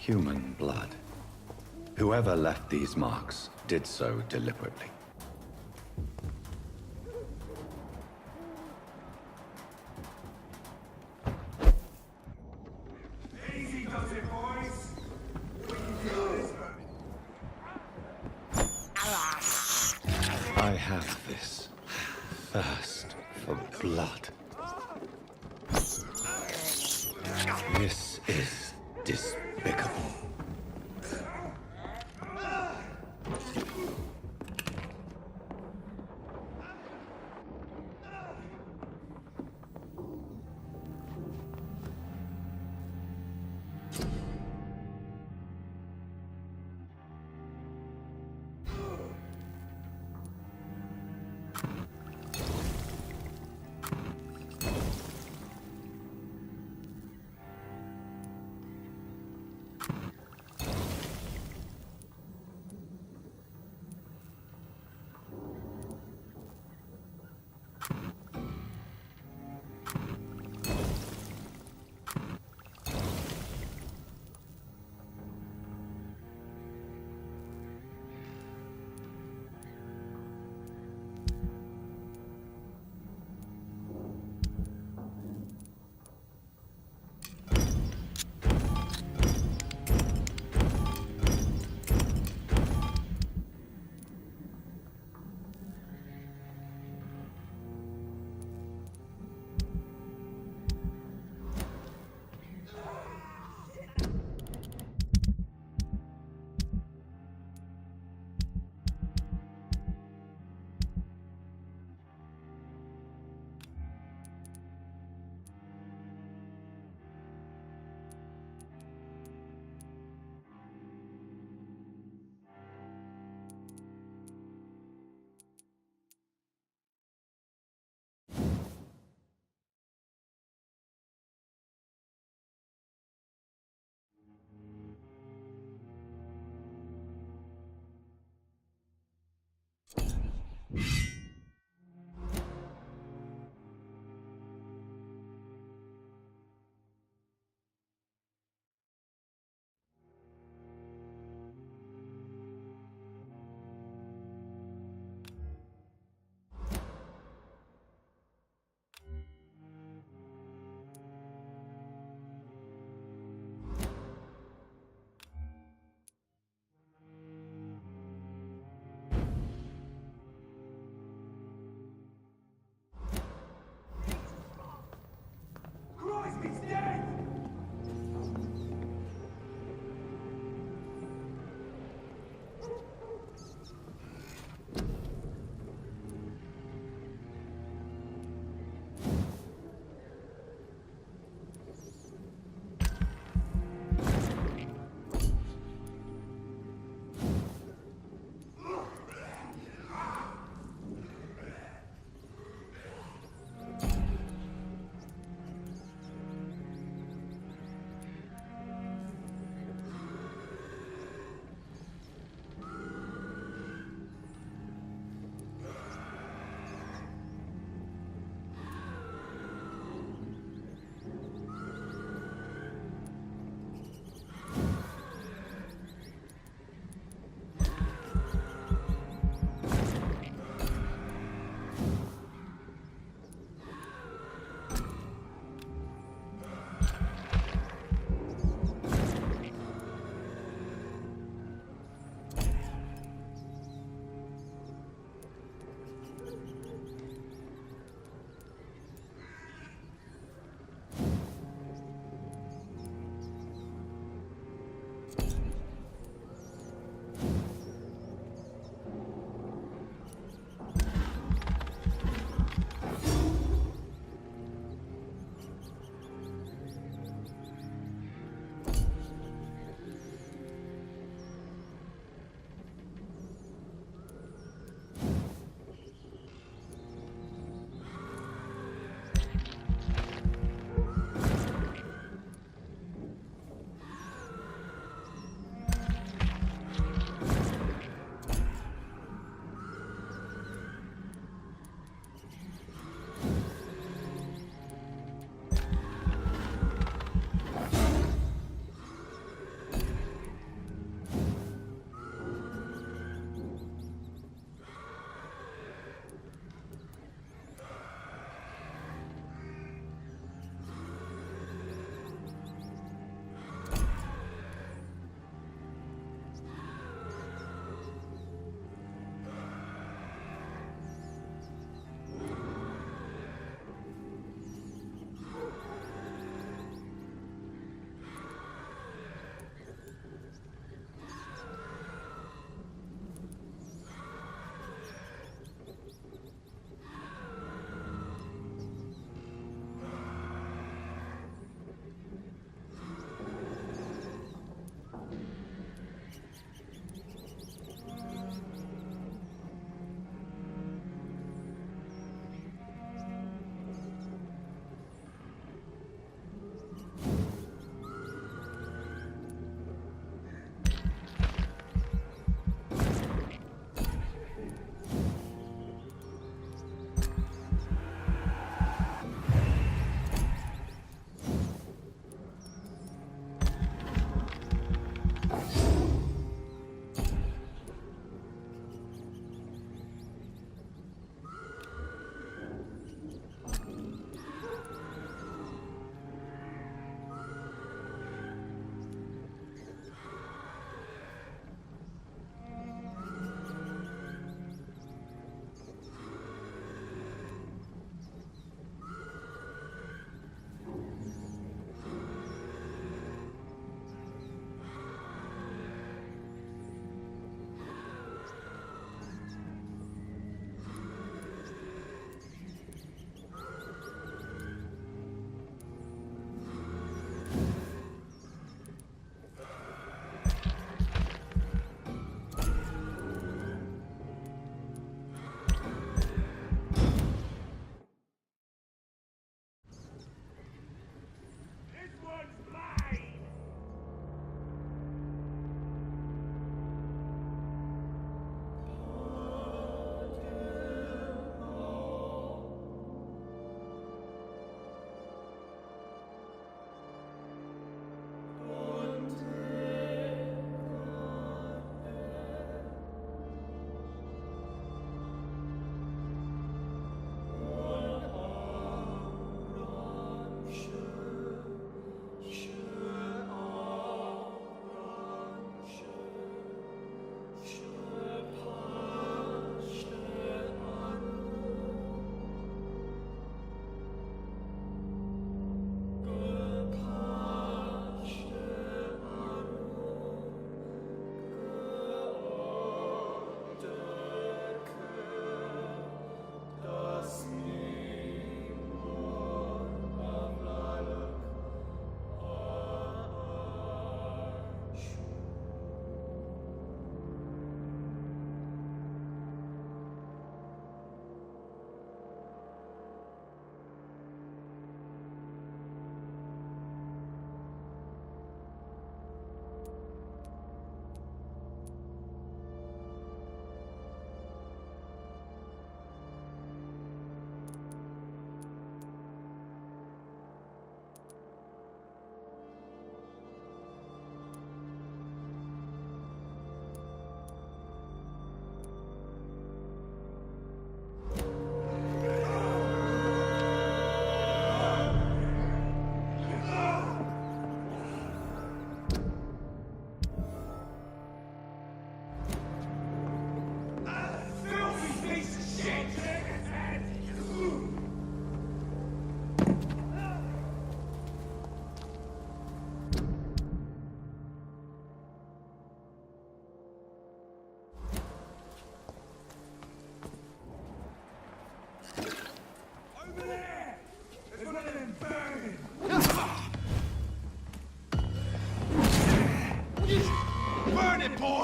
Human blood. Whoever left these marks did so deliberately. Easy does it, boys. I have this thirst for blood. This is despicable.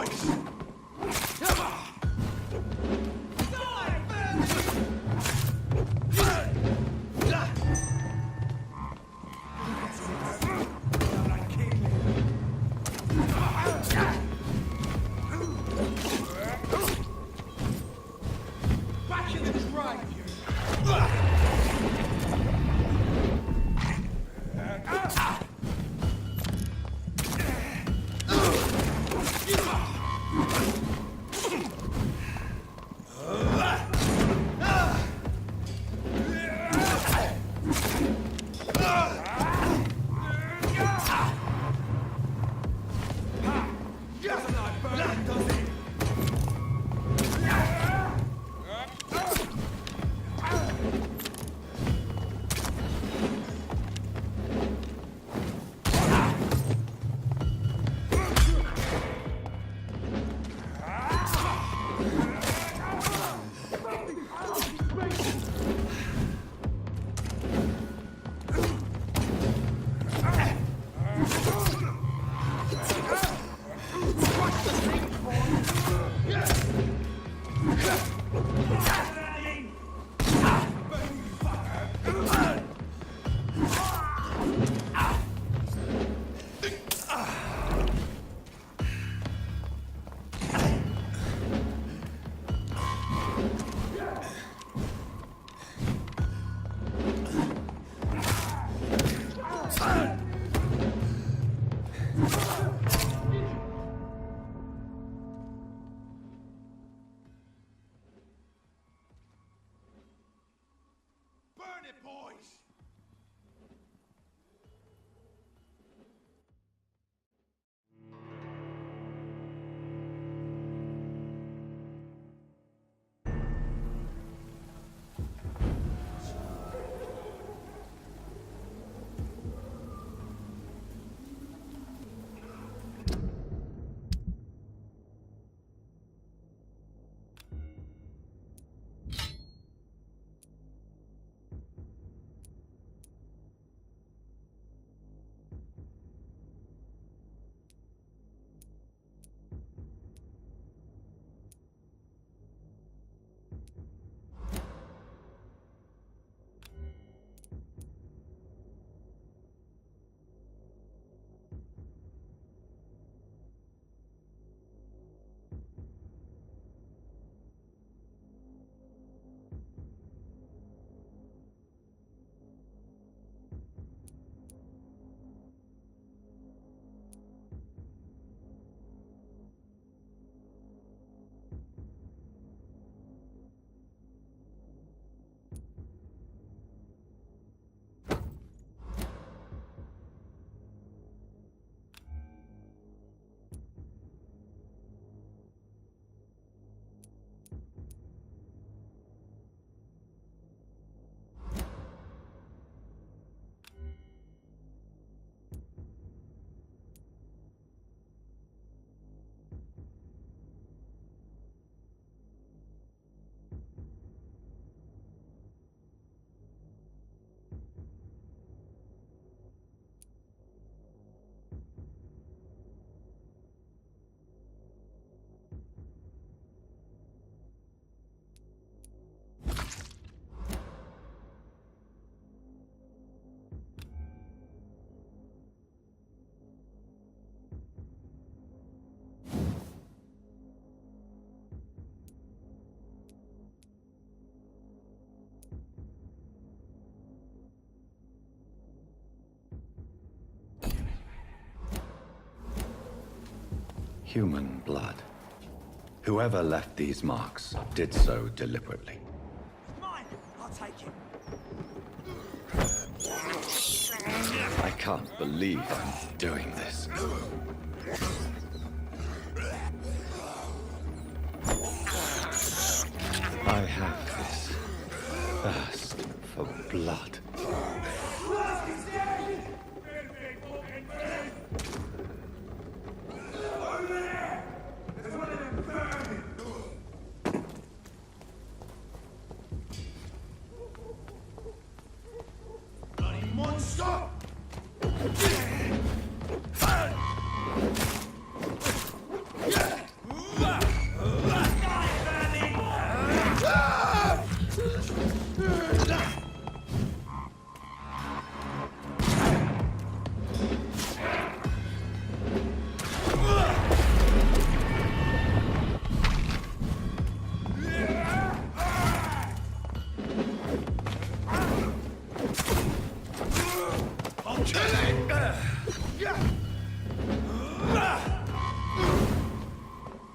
boys! Back in the drive! Doesn't like burning, does it? Burn it, boys! Human blood. Whoever left these marks did so deliberately. Mine! I'll take it. I can't believe I'm doing this. I have this thirst for blood. Bloody monster!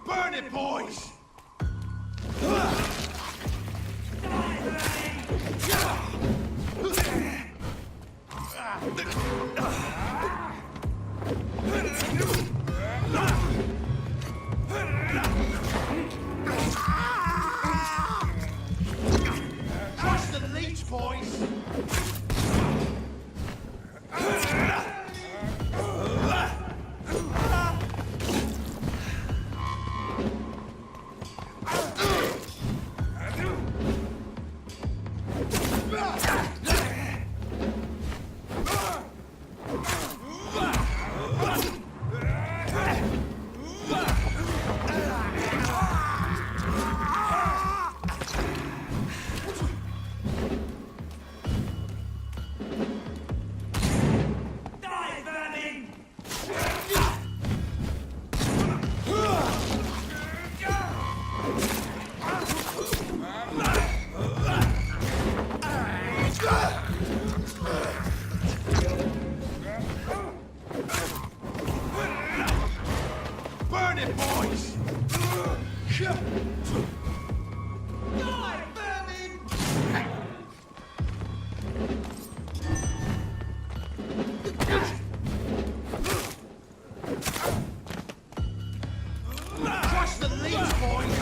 Burn it, boys! Trust the leech, boys! Die, vermin! Burn it, boys! Die, vermin! Trust the leech, boys!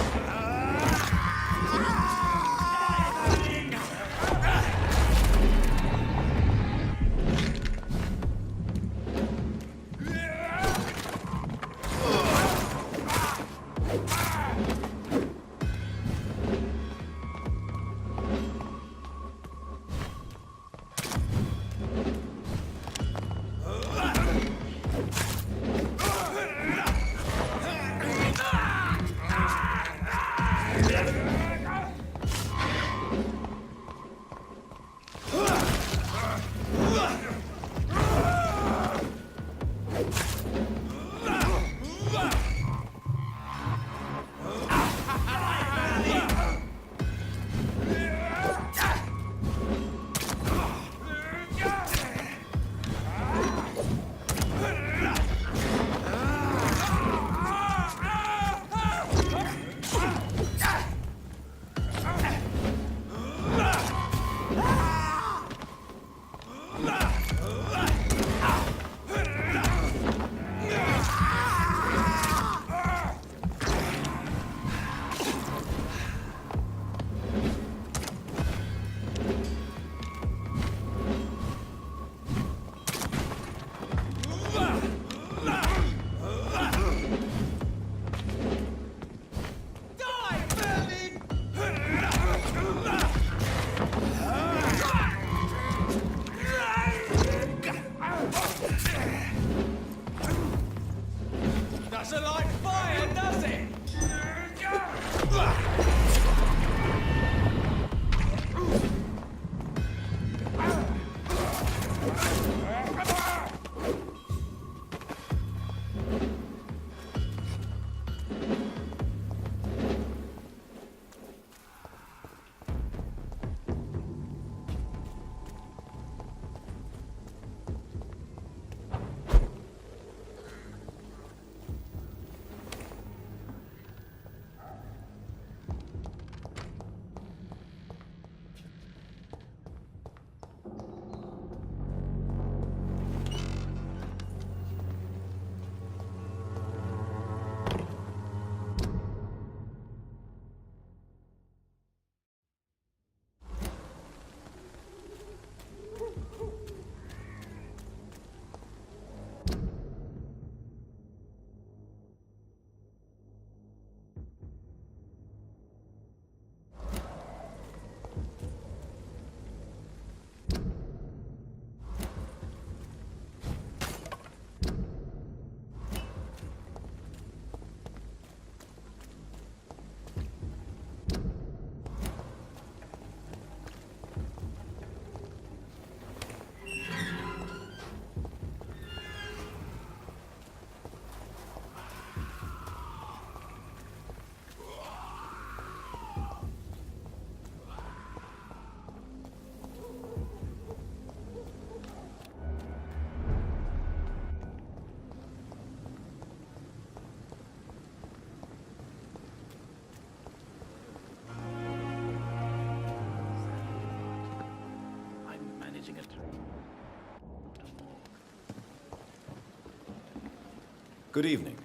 Good evening.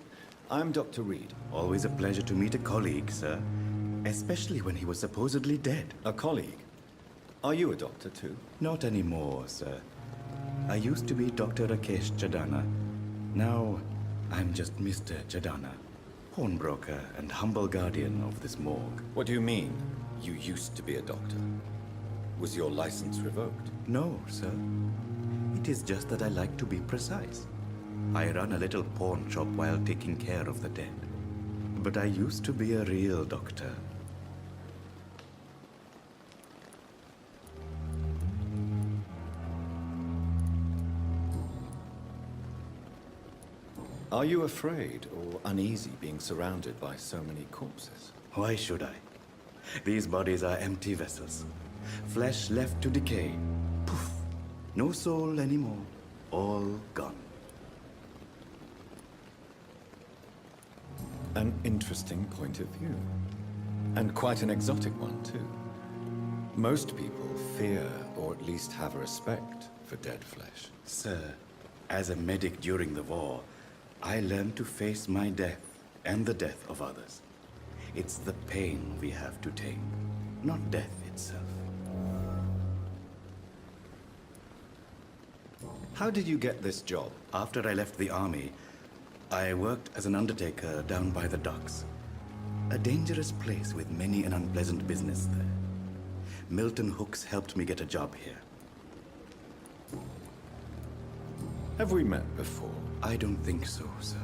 I'm Dr. Reed. Always a pleasure to meet a colleague, sir. Especially when he was supposedly dead. A colleague. Are you a doctor too? Not anymore, sir. I used to be Dr. Rakesh Chadana. Now, I'm just Mr. Chadana, pawnbroker and humble guardian of this morgue. What do you mean, you used to be a doctor? Was your license revoked? No, sir. It is just that I like to be precise. I run a little pawn shop while taking care of the dead. But I used to be a real doctor. Are you afraid or uneasy being surrounded by so many corpses? Why should I? These bodies are empty vessels. Flesh left to decay. Poof. No soul anymore. All gone. An interesting point of view. And quite an exotic one, too. Most people fear, or at least have respect, for dead flesh. Sir, as a medic during the war, I learned to face my death and the death of others. It's the pain we have to tame, not death itself. How did you get this job? After I left the army, I worked as an undertaker down by the docks. A dangerous place with many an unpleasant business there. Milton Hooks helped me get a job here. Have we met before? I don't think so, sir.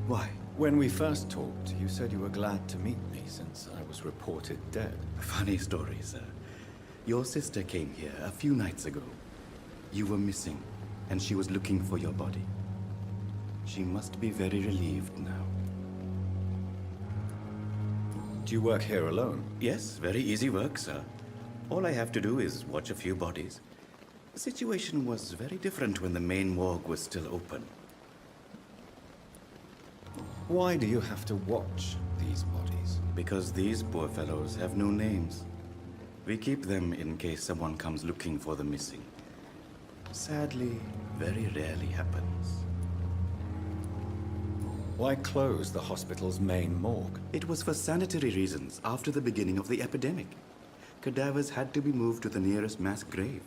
Why? When we first talked, you said you were glad to meet me since I was reported dead. Funny story, sir. Your sister came here a few nights ago. You were missing, and she was looking for your body. She must be very relieved now. Do you work here alone? Yes, very easy work, sir. All I have to do is watch a few bodies. The situation was very different when the main morgue was still open. Why do you have to watch these bodies? Because these poor fellows have no names. We keep them in case someone comes looking for the missing. Sadly, very rarely happens. Why close the hospital's main morgue? It was for sanitary reasons after the beginning of the epidemic. Cadavers had to be moved to the nearest mass grave.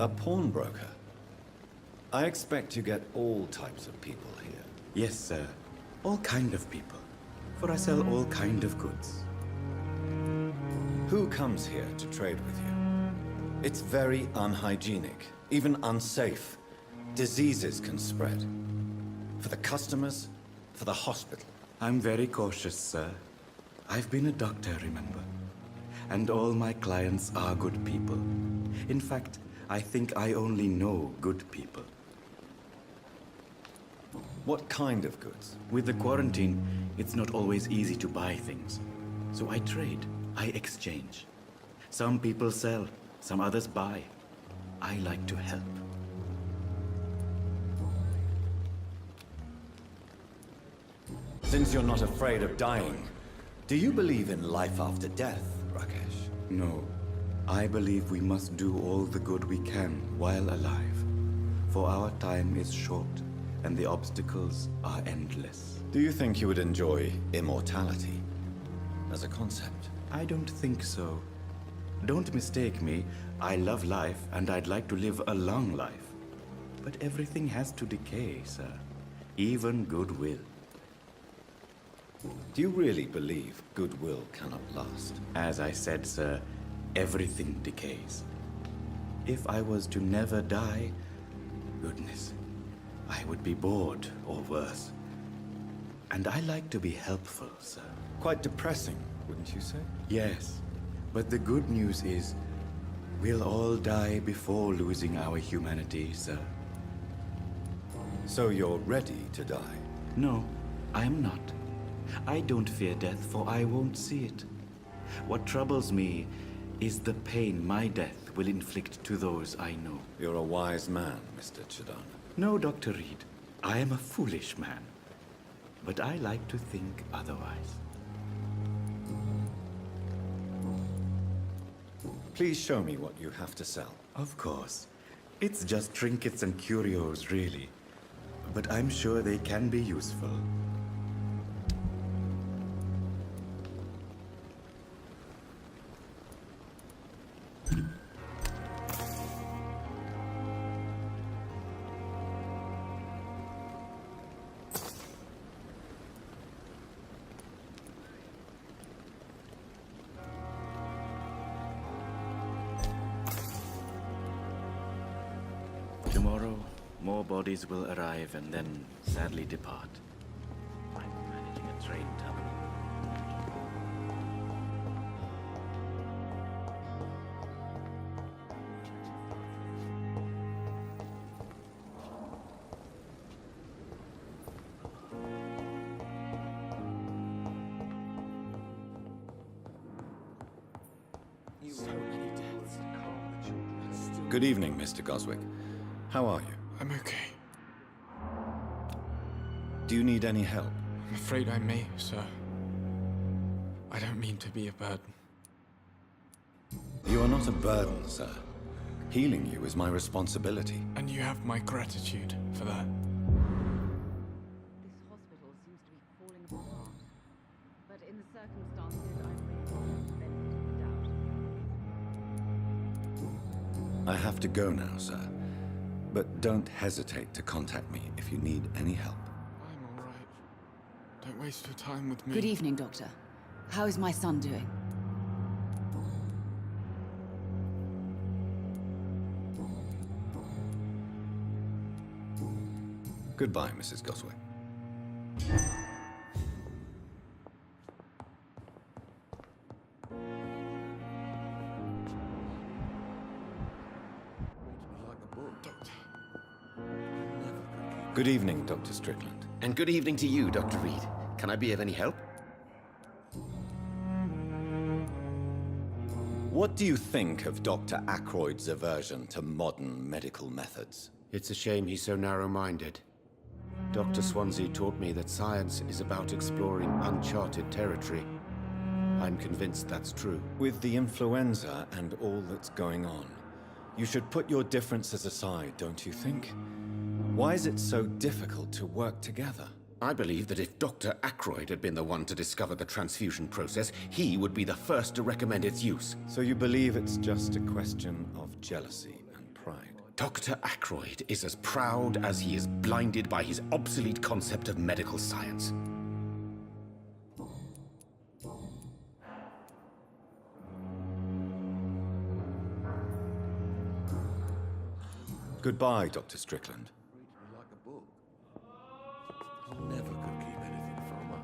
A pawnbroker? I expect you get all types of people here. Yes, sir. All kind of people. For I sell all kind of goods. Who comes here to trade with you? It's very unhygienic, even unsafe. Diseases can spread. For the customers, for the hospital. I'm very cautious, sir. I've been a doctor, remember? And all my clients are good people. In fact, I think I only know good people. What kind of goods? With the quarantine, it's not always easy to buy things. So I trade, I exchange. Some people sell, some others buy. I like to help. Since you're not afraid of dying, do you believe in life after death, Rakesh? No. I believe we must do all the good we can while alive. For our time is short, and the obstacles are endless. Do you think you would enjoy immortality as a concept? I don't think so. Don't mistake me. I love life, and I'd like to live a long life. But everything has to decay, sir. Even goodwill. Do you really believe goodwill cannot last? As I said, sir, everything decays. If I was to never die, goodness, I would be bored or worse. And I like to be helpful, sir. Quite depressing, wouldn't you say? Yes, but the good news is, we'll all die before losing our humanity, sir. So you're ready to die? No, I'm not. I don't fear death, for I won't see it. What troubles me is the pain my death will inflict to those I know. You're a wise man, Mr. Chadana. No, Dr. Reed. I am a foolish man. But I like to think otherwise. Please show me what you have to sell. Of course. It's just trinkets and curios, really. But I'm sure they can be useful. Tomorrow, more bodies will arrive and then sadly depart. I'm managing a train terminal. Good evening, Mr. Goswick. How are you? I'm okay. Do you need any help? I'm afraid I may, sir. I don't mean to be a burden. You are not a burden, sir. Healing you is my responsibility. And you have my gratitude for that. This hospital seems to be falling apart. But in the circumstances, I'm really the benefit of the doubt. I have to go now, sir. But don't hesitate to contact me if you need any help. I'm all right. Don't waste your time with me. Good evening, Doctor. How is my son doing? Goodbye, Mrs. Goswick. Good evening, Dr. Strickland. And good evening to you, Dr. Reed. Can I be of any help? What do you think of Dr. Ackroyd's aversion to modern medical methods? It's a shame he's so narrow-minded. Dr. Swansea taught me that science is about exploring uncharted territory. I'm convinced that's true. With the influenza and all that's going on, you should put your differences aside, don't you think? Why is it so difficult to work together? I believe that if Dr. Ackroyd had been the one to discover the transfusion process, he would be the first to recommend its use. So you believe it's just a question of jealousy and pride? Dr. Ackroyd is as proud as he is blinded by his obsolete concept of medical science. Goodbye, Dr. Strickland. Never could keep anything from her.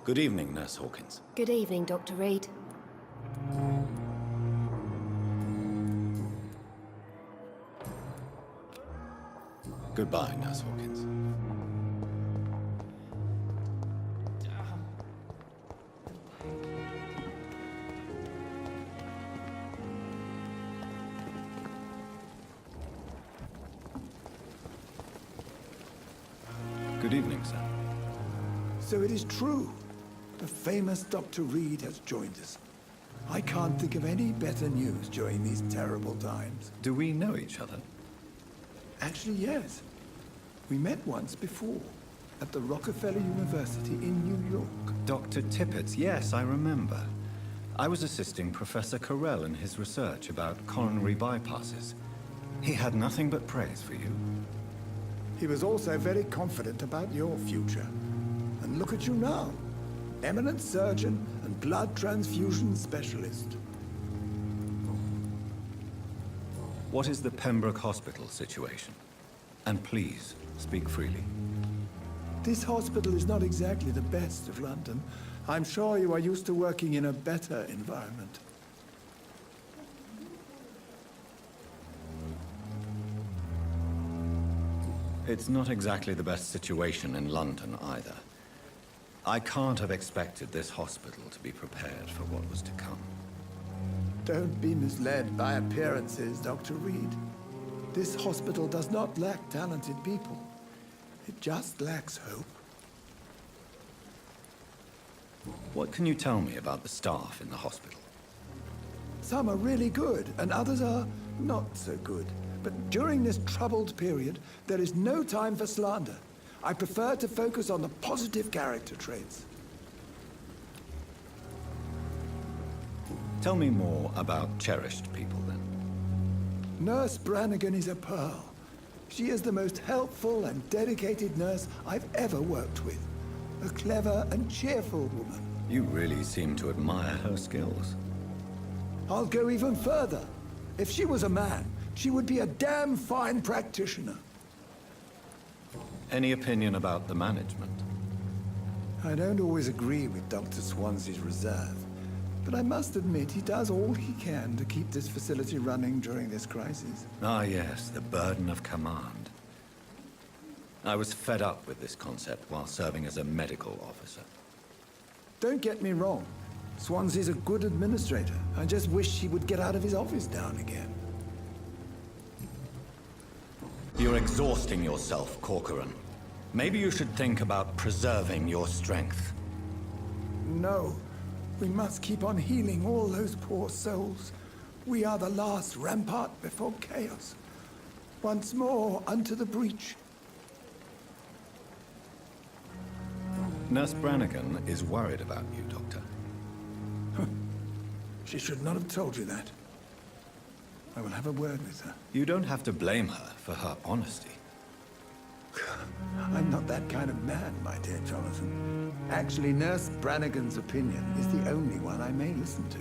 Good evening, Nurse Hawkins. Good evening, Dr. Reed. Goodbye, Nurse Hawkins. Good evening, sir. So it is true. The famous Dr. Reed has joined us. I can't think of any better news during these terrible times. Do we know each other? Actually, yes. We met once before, at the Rockefeller University in New York. Dr. Tippett, yes, I remember. I was assisting Professor Carell in his research about coronary bypasses. He had nothing but praise for you. He was also very confident about your future. And look at you now. Eminent surgeon and blood transfusion specialist. What is the Pembroke Hospital situation? And please, speak freely. This hospital is not exactly the best of London. I'm sure you are used to working in a better environment. It's not exactly the best situation in London either. I can't have expected this hospital to be prepared for what was to come. Don't be misled by appearances, Dr. Reed. This hospital does not lack talented people. It just lacks hope. What can you tell me about the staff in the hospital? Some are really good, and others are not so good. But during this troubled period, there is no time for slander. I prefer to focus on the positive character traits. Tell me more about cherished people, then. Nurse Brannigan is a pearl. She is the most helpful and dedicated nurse I've ever worked with. A clever and cheerful woman. You really seem to admire her skills. I'll go even further. If she was a man, she would be a damn fine practitioner. Any opinion about the management? I don't always agree with Dr. Swansea's reserve, but I must admit he does all he can to keep this facility running during this crisis. Ah, yes, the burden of command. I was fed up with this concept while serving as a medical officer. Don't get me wrong. Swansea's a good administrator. I just wish he would get out of his office now and again. You're exhausting yourself, Corcoran. Maybe you should think about preserving your strength. No. We must keep on healing all those poor souls. We are the last rampart before chaos. Once more, unto the breach. Nurse Brannigan is worried about you, Doctor. She should not have told you that. I will have a word with her. You don't have to blame her for her honesty. I'm not that kind of man, my dear Jonathan. Actually, Nurse Brannigan's opinion is the only one I may listen to.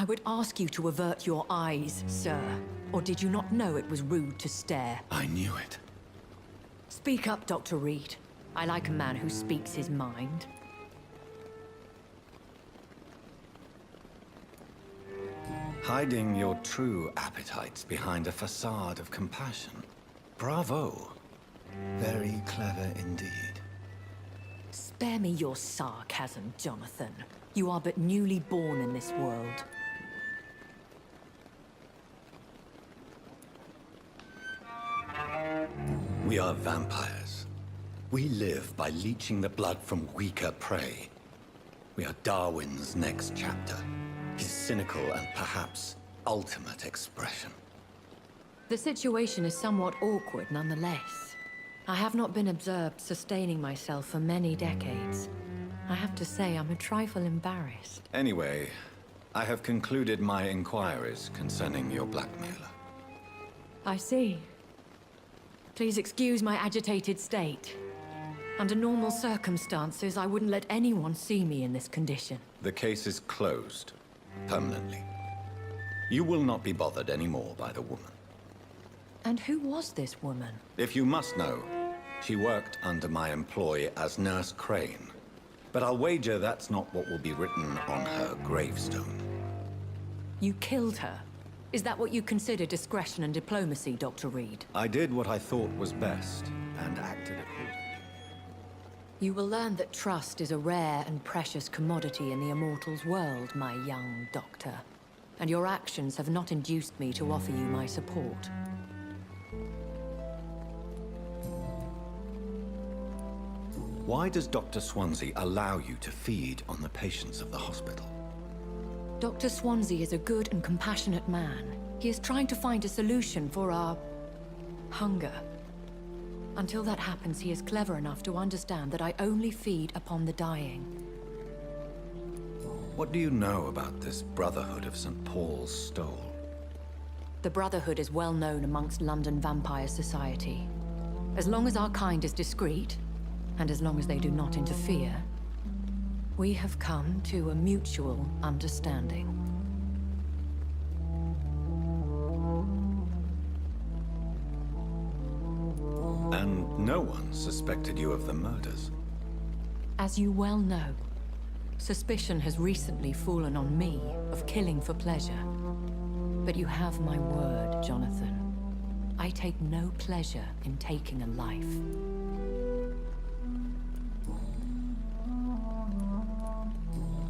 I would ask you to avert your eyes, sir. Or did you not know it was rude to stare? I knew it. Speak up, Dr. Reed. I like a man who speaks his mind. Hiding your true appetites behind a facade of compassion. Bravo. Very clever indeed. Spare me your sarcasm, Jonathan. You are but newly born in this world. We are vampires. We live by leeching the blood from weaker prey. We are Darwin's next chapter. His cynical and perhaps ultimate expression. The situation is somewhat awkward nonetheless. I have not been observed sustaining myself for many decades. I have to say I'm a trifle embarrassed. Anyway, I have concluded my inquiries concerning your blackmailer. I see. Please excuse my agitated state. Under normal circumstances, I wouldn't let anyone see me in this condition. The case is closed. Permanently. You will not be bothered anymore by the woman. And who was this woman? If you must know, she worked under my employ as Nurse Crane. But I'll wager that's not what will be written on her gravestone. You killed her? Is that what you consider discretion and diplomacy, Dr. Reed? I did what I thought was best, and acted accordingly. You will learn that trust is a rare and precious commodity in the Immortals' world, my young doctor. And your actions have not induced me to offer you my support. Why does Dr. Swansea allow you to feed on the patients of the hospital? Dr. Swansea is a good and compassionate man. He is trying to find a solution for our hunger. Until that happens, he is clever enough to understand that I only feed upon the dying. What do you know about this Brotherhood of St. Paul's Stole? The Brotherhood is well known amongst London Vampire society. As long as our kind is discreet, and as long as they do not interfere, We have come to a mutual understanding. And no one suspected you of the murders. As you well know, suspicion has recently fallen on me of killing for pleasure. But you have my word, Jonathan. I take no pleasure in taking a life.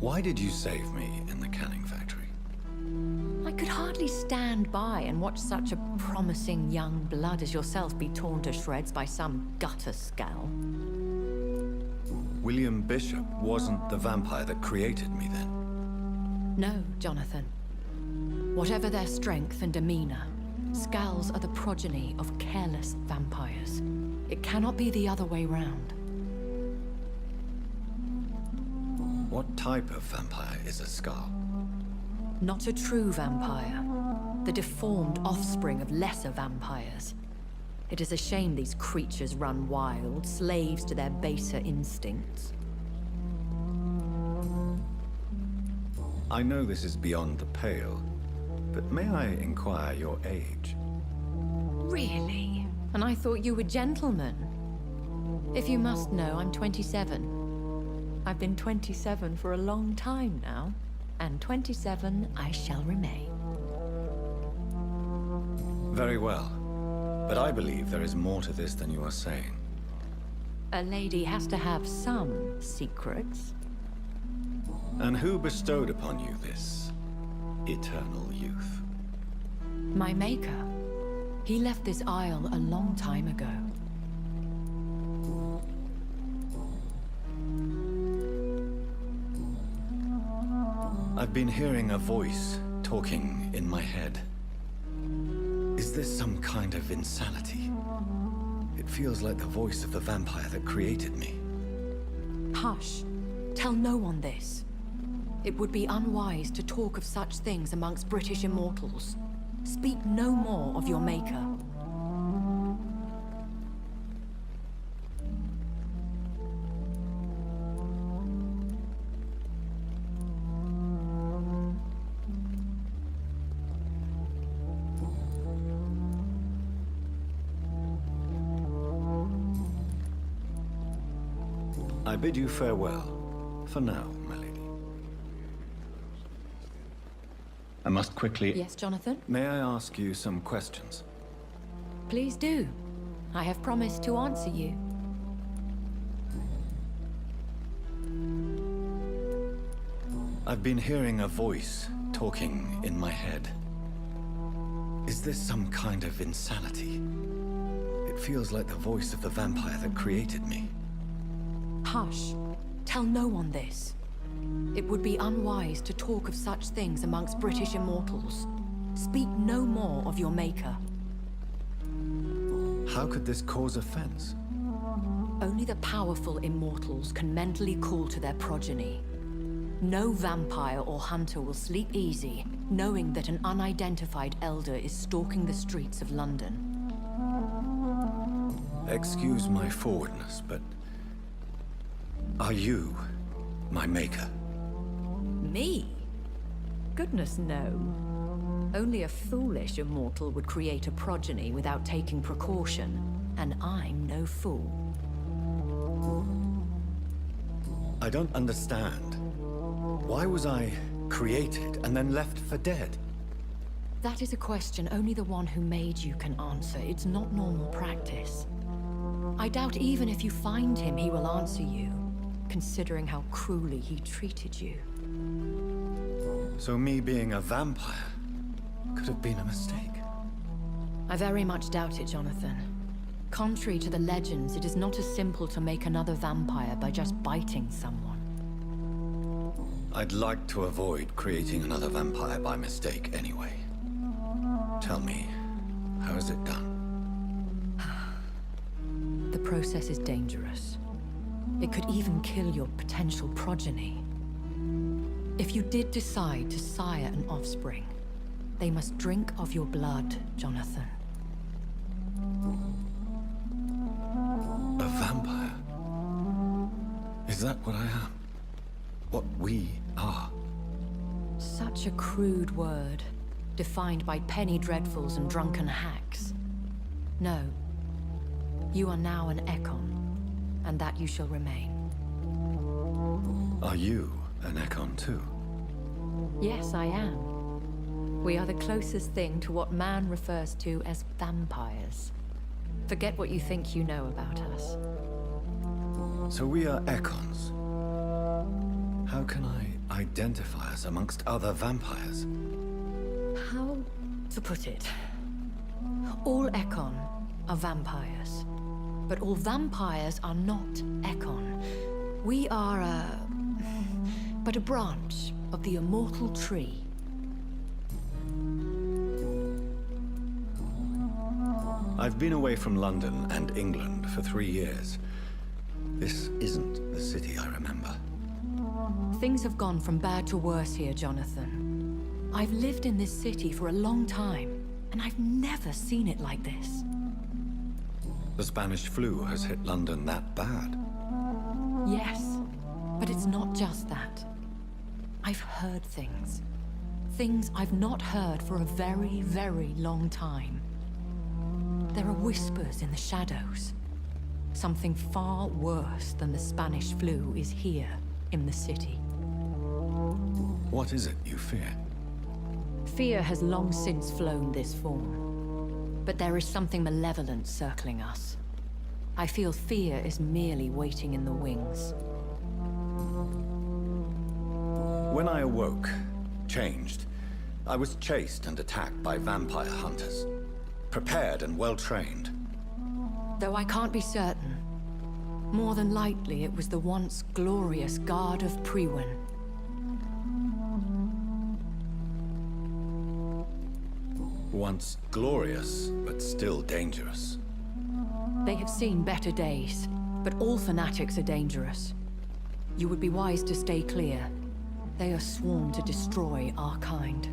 Why did you save me in the canning factory? I could hardly stand by and watch such a promising young blood as yourself be torn to shreds by some gutter scowl. William Bishop wasn't the vampire that created me then? No, Jonathan. Whatever their strength and demeanor, Scowls are the progeny of careless vampires. It cannot be the other way round. What type of vampire is a Scowl? Not a true vampire. The deformed offspring of lesser vampires. It is a shame these creatures run wild, slaves to their baser instincts. I know this is beyond the pale, but may I inquire your age? Really? And I thought you were gentlemen. If you must know, I'm 27. I've been 27 for a long time now, and 27 I shall remain. Very well. But I believe there is more to this than you are saying. A lady has to have some secrets. And who bestowed upon you this eternal youth? My maker. He left this isle a long time ago. I've been hearing a voice talking in my head. Is this some kind of insanity? It feels like the voice of the vampire that created me. Hush. Tell no one this. It would be unwise to talk of such things amongst British immortals. Speak no more of your maker. I bid you farewell, for now, my lady. I must quickly... Yes, Jonathan? May I ask you some questions? Please do. I have promised to answer you. I've been hearing a voice talking in my head. Is this some kind of insanity? It feels like the voice of the vampire that created me. Hush. Tell no one this. It would be unwise to talk of such things amongst British immortals. Speak no more of your maker. How could this cause offense? Only the powerful immortals can mentally call to their progeny. No vampire or hunter will sleep easy, knowing that an unidentified elder is stalking the streets of London. Excuse my forwardness, but... are you my maker? Me? Goodness, no. Only a foolish immortal would create a progeny without taking precaution, and I'm no fool. I don't understand. Why was I created and then left for dead? That is a question only the one who made you can answer. It's not normal practice. I doubt even if you find him, he will answer you, considering how cruelly he treated you. So me being a vampire could have been a mistake. I very much doubt it, Jonathan. Contrary to the legends, it is not as simple to make another vampire by just biting someone. I'd like to avoid creating another vampire by mistake anyway. Tell me, how is it done? The process is dangerous. It could even kill your potential progeny. If you did decide to sire an offspring, they must drink of your blood, Jonathan. A vampire? Is that what I am? what we are. Such a crude word, defined by penny dreadfuls and drunken hacks. No. You are now an Ekon, and that you shall remain. Are you an Ekon too? Yes, I am. We are the closest thing to what man refers to as vampires. Forget what you think you know about us. So we are Ekons. How can I identify us amongst other vampires? How to put it? All Ekon are vampires. But all vampires are not Ekon. We are but a branch of the immortal tree. I've been away from London and England for 3 years. This isn't the city I remember. Things have gone from bad to worse here, Jonathan. I've lived in this city for a long time, and I've never seen it like this. The Spanish flu has hit London that bad. Yes, but it's not just that. I've heard things. Things I've not heard for a very, very long time. There are whispers in the shadows. Something far worse than the Spanish flu is here in the city. What is it you fear? Fear has long since flown this form. But there is something malevolent circling us. I feel fear is merely waiting in the wings. When I awoke, changed, I was chased and attacked by vampire hunters. Prepared and well-trained. Though I can't be certain, more than likely it was the once glorious Guard of Priwen. Once glorious, but still dangerous. They have seen better days, but all fanatics are dangerous. You would be wise to stay clear. They are sworn to destroy our kind.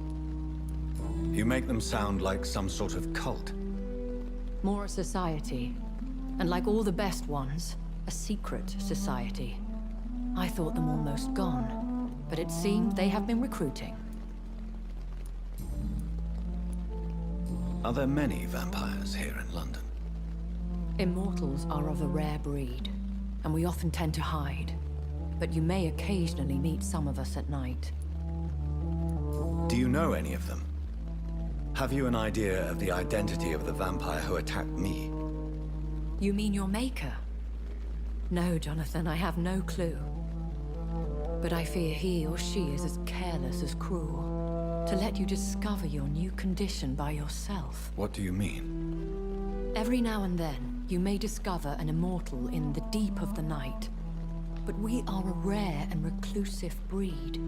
You make them sound like some sort of cult. More a society. And like all the best ones, a secret society. I thought them almost gone, but it seemed they have been recruiting. Are there many vampires here in London? Immortals are of a rare breed, and we often tend to hide. But you may occasionally meet some of us at night. Do you know any of them? Have you an idea of the identity of the vampire who attacked me? You mean your maker? No, Jonathan, I have no clue. But I fear he or she is as careless as cruel. To let you discover your new condition by yourself. What do you mean? Every now and then, you may discover an immortal in the deep of the night. But we are a rare and reclusive breed.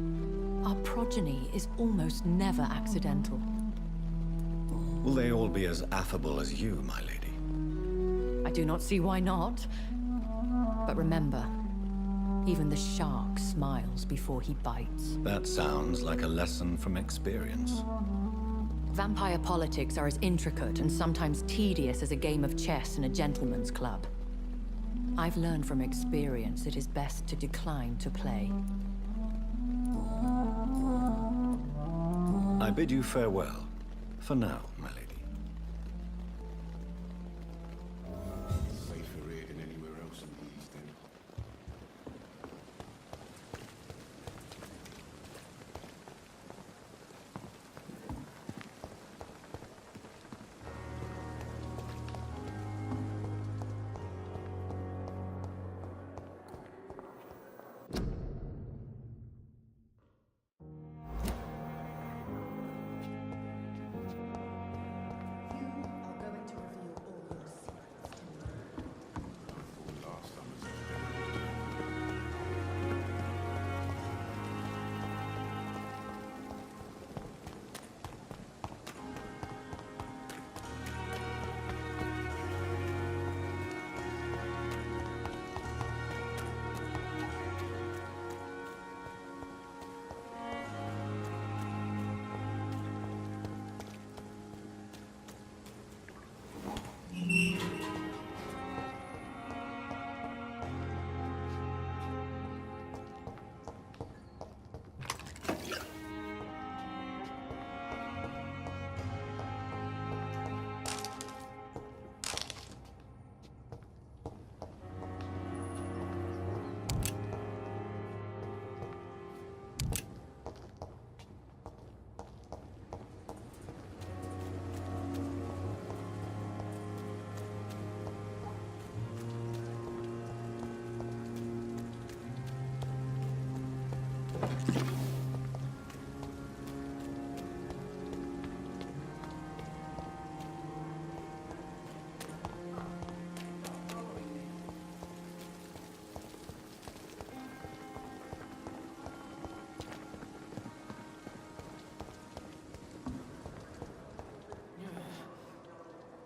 Our progeny is almost never accidental. Will they all be as affable as you, my lady? I do not see why not. But remember, even the shark smiles before he bites. That sounds like a lesson from experience. Vampire politics are as intricate and sometimes tedious as a game of chess in a gentleman's club. I've learned from experience it is best to decline to play. I bid you farewell. For now, my lady. Safer here than anywhere else in the East End.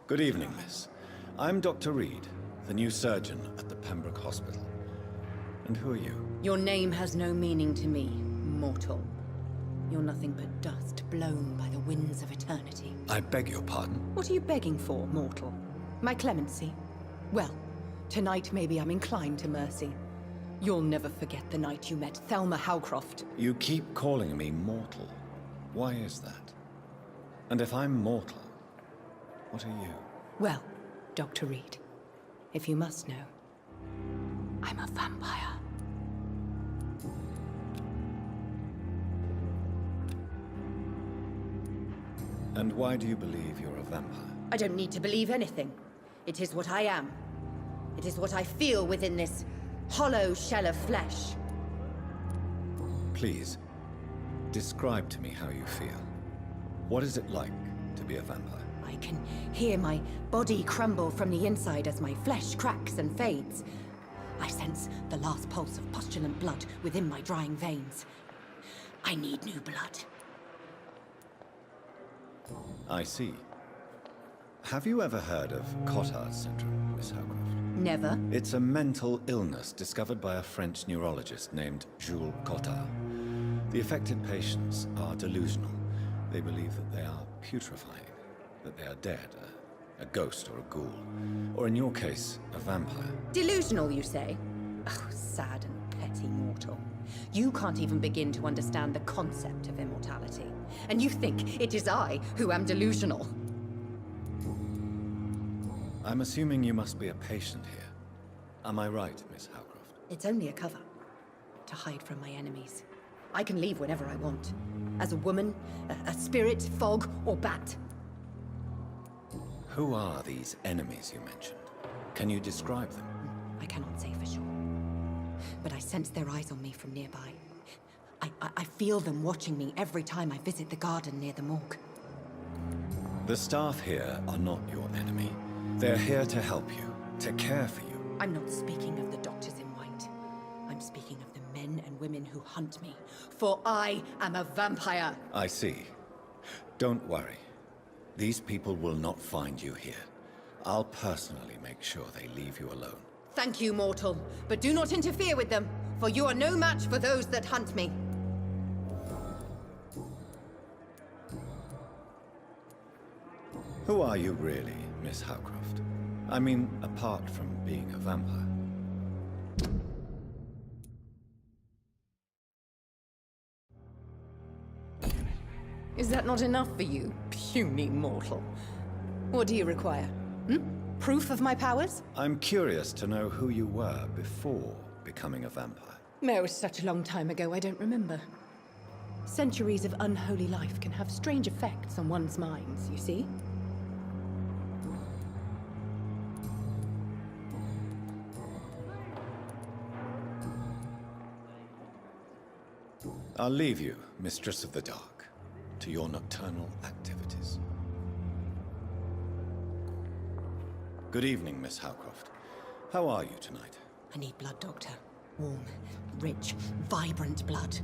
Good evening, miss. I'm Dr. Reed, the new surgeon at the Pembroke Hospital. And who are you? Your name has no meaning to me, mortal. You're nothing but dust blown by the winds of eternity. I beg your pardon? What are you begging for, mortal? My clemency? Well, tonight maybe I'm inclined to mercy. You'll never forget the night you met Thelma Howcroft. You keep calling me mortal. Why is that? And if I'm mortal, what are you? Well, Dr. Reed, if you must know, I'm a vampire. And why do you believe you're a vampire? I don't need to believe anything. It is what I am. It is what I feel within this hollow shell of flesh. Please, describe to me how you feel. What is it like to be a vampire? I can hear my body crumble from the inside as my flesh cracks and fades. I sense the last pulse of postulant blood within my drying veins. I need new blood. I see. Have you ever heard of Cotard's syndrome, Miss Howcroft? Never. It's a mental illness discovered by a French neurologist named Jules Cotard. The affected patients are delusional. They believe that they are putrefying, that they are dead, a ghost or a ghoul, or in your case, a vampire. Delusional, you say? Oh, sad and petty mortal. You can't even begin to understand the concept of immortality. And you think it is I who am delusional. I'm assuming you must be a patient here. Am I right, Miss Howcroft? It's only a cover. To hide from my enemies. I can leave whenever I want. As a woman, a spirit, fog, or bat. Who are these enemies you mentioned? Can you describe them? I cannot say for sure. But I sense their eyes on me from nearby. I feel them watching me every time I visit the garden near the morgue. The staff here are not your enemy. They're here to help you, to care for you. I'm not speaking of the doctors in white. I'm speaking of the men and women who hunt me. For I am a vampire. I see. Don't worry. These people will not find you here. I'll personally make sure they leave you alone. Thank you, mortal. But do not interfere with them, for you are no match for those that hunt me. Who are you really, Miss Howcroft? I mean, apart from being a vampire. Is that not enough for you, puny mortal? What do you require? Proof of my powers? I'm curious to know who you were before becoming a vampire. No, it was such a long time ago, I don't remember. Centuries of unholy life can have strange effects on one's minds, you see? I'll leave you, Mistress of the Dark, to your nocturnal activities. Good evening, Miss Howcroft. How are you tonight? I need blood, Doctor. Warm, rich, vibrant blood.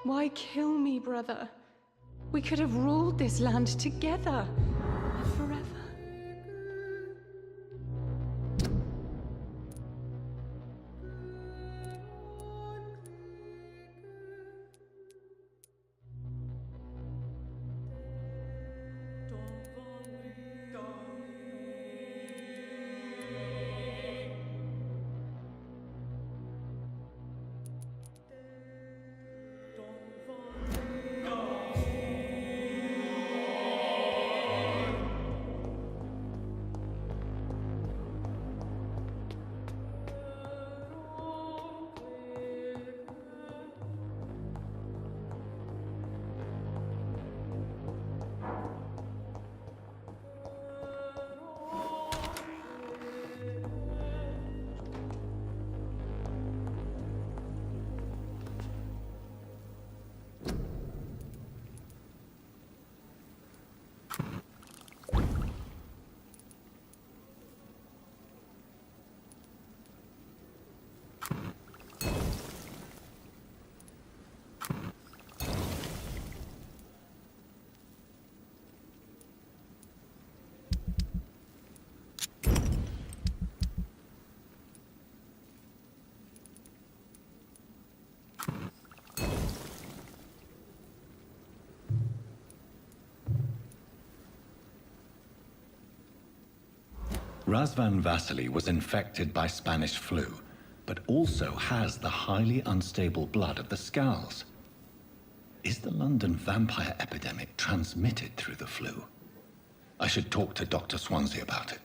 Why kill me, brother? We could have ruled this land together. Forever. Razvan Vasily was infected by Spanish flu, but also has the highly unstable blood of the Scows. Is the London vampire epidemic transmitted through the flu? I should talk to Dr. Swansea about it.